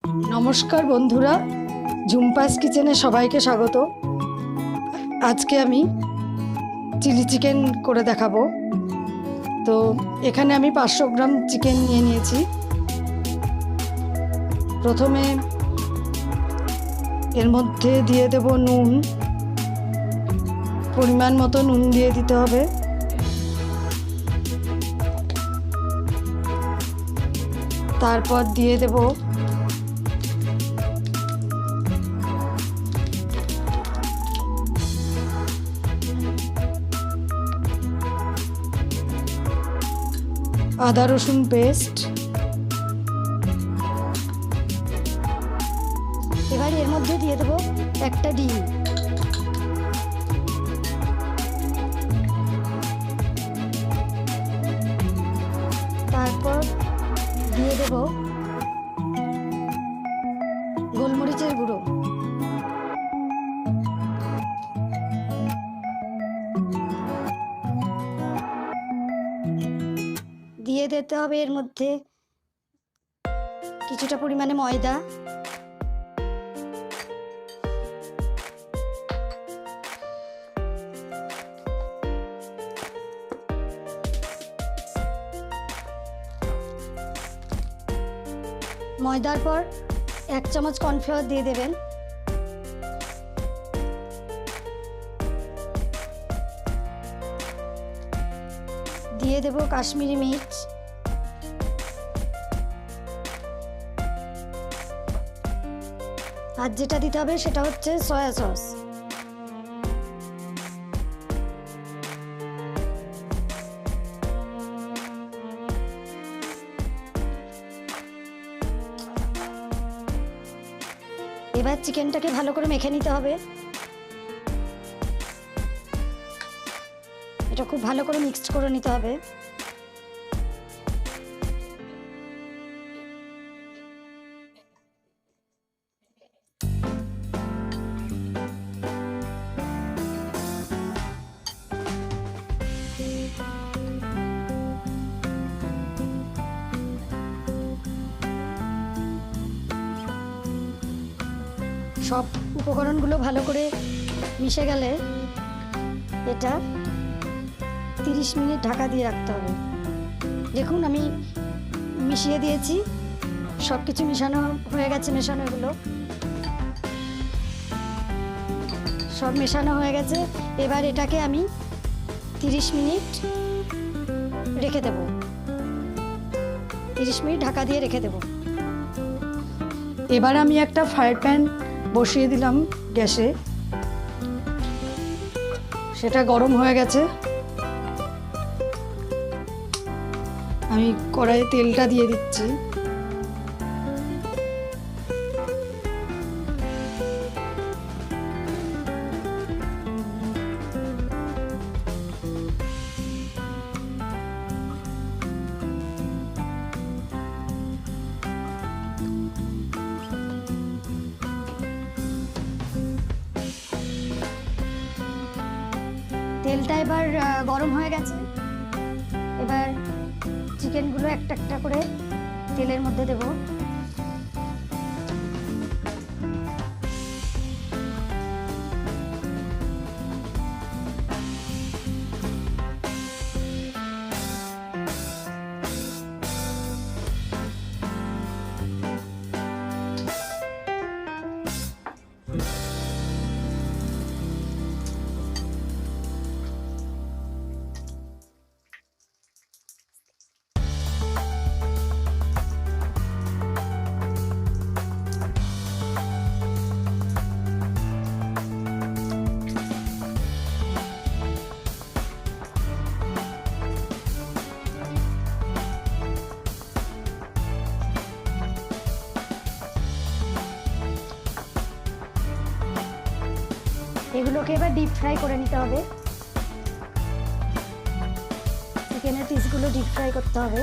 নমস্কার বন্ধুরা, ঝুম্পাস কিচেনে সবাইকে স্বাগত। আজকে আমি চিলি চিকেন করে দেখাবো। তো এখানে আমি 500 গ্রাম চিকেন নিয়ে নিয়েছি। প্রথমে এর মধ্যে দিয়ে দেব নুন, পরিমাণ মতো নুন দিয়ে দিতে হবে। তারপর দিয়ে দেব আদা রসুন পেস্ট। এবার এর মধ্যে দিয়ে দেব একটা ডিম। তারপর দিয়ে দেব গোলমরিচের গুঁড়ো, দিয়ে দিতে হবে এর মধ্যে কিছুটা পরিমাণে ময়দা, ময়দার পর 1 চামচ কর্নফ্লাওয়ার দিয়ে দেবেন। দিয়ে দেব কাশ্মীরি মির্চ, আর যেটা দিতে হবে সেটা হচ্ছে সয়া সস। এবার চিকেনটাকে ভালো করে মেখে নিতে হবে। এটা খুব ভালো করে মিক্সড করে নিতে হবে। সব উপকরণগুলো ভালো করে মিশে গেলে এটা 30 মিনিট ঢাকা দিয়ে রাখতে হবে। দেখুন আমি মিশিয়ে দিয়েছি, সব কিছু মেশানো হয়ে গেছে। মেশানোগুলো সব মেশানো হয়ে গেছে। এবার এটাকে আমি 30 মিনিট রেখে দেব। 30 মিনিট ঢাকা দিয়ে রেখে দেব। এবার আমি একটা ফ্রাই প্যান বসিয়ে দিলাম গ্যাসে। সেটা গরম হয়ে গেছে। আমি কড়াইয়ে তেলটা দিয়ে দিচ্ছি। তেলটা এবার গরম হয়ে গেছে। এবার চিকেনগুলো একটা একটা করে তেলের মধ্যে দেব। এগুলোকে এবার ডিপ ফ্রাই করে নিতে হবে। চিকেনের পিসগুলো ডিপ ফ্রাই করতে হবে।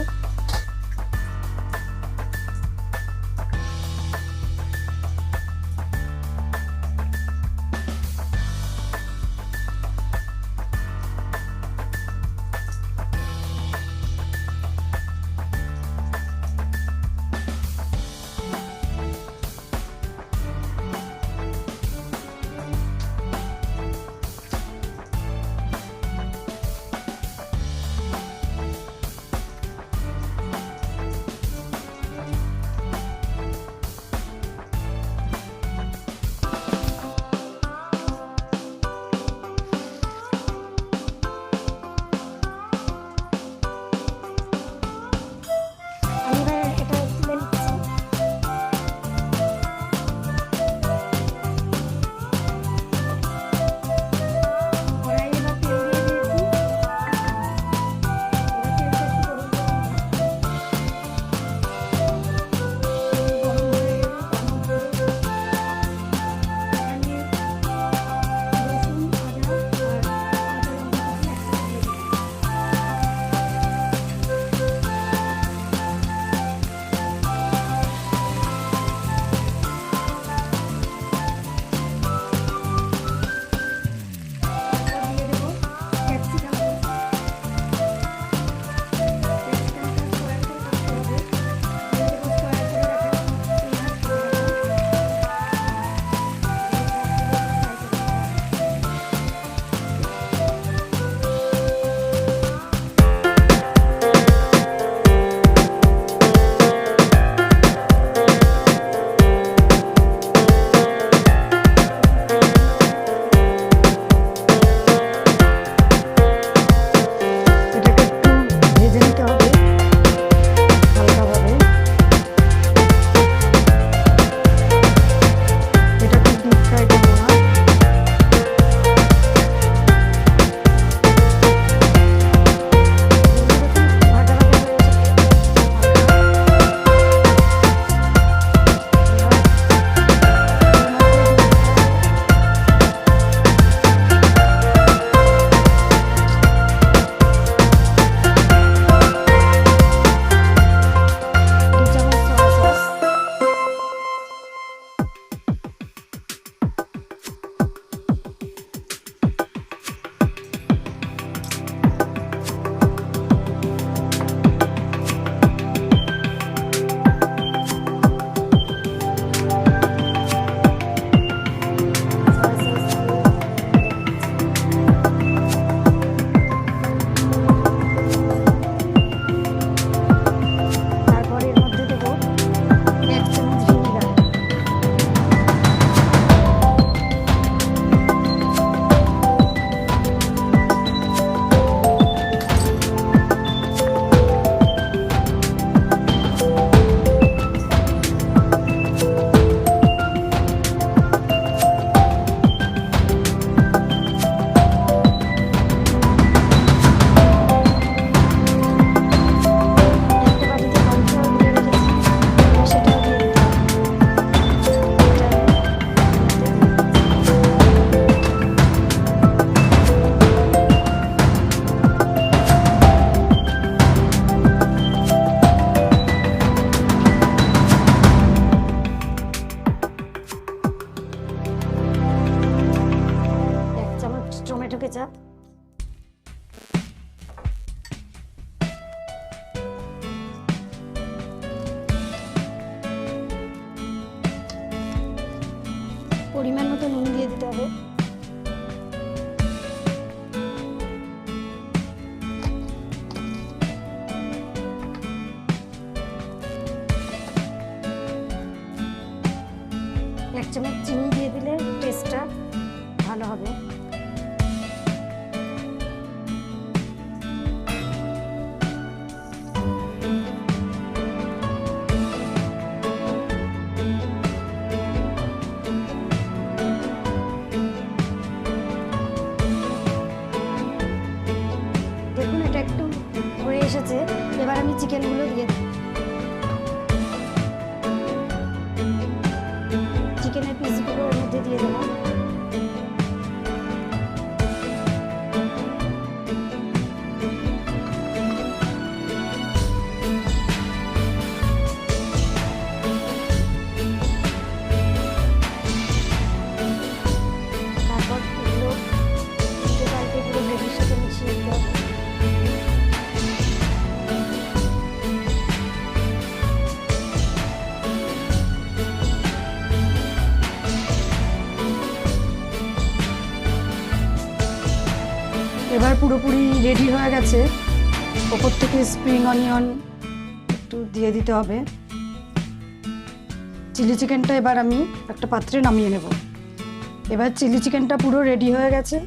ভাজা। পরিমাণ মতো নুন দিয়ে দিতে হবে। এক চামচ চিনি দিয়ে দিলে টেস্টটা ভালো হবে। দেখুন এটা একটু হয়ে এসেছে, এবার আমি চিকেনগুলো দিয়ে দিই। চিকেনের পিসগুলো ওর মধ্যে দিয়ে দেবো। তারপর এগুলো উল্টে পাল্টে পুরো গ্রেভির সাথে মিশিয়ে দিতে হবে। এবার পুরোপুরি রেডি হয়ে গেছে। ওপর থেকে স্প্রিং অনিয়ন একটু দিয়ে দিতে হবে। চিলি চিকেনটা এবার আমি একটা পাত্রে নামিয়ে নেব। এবার চিলি চিকেনটা পুরো রেডি হয়ে গেছে।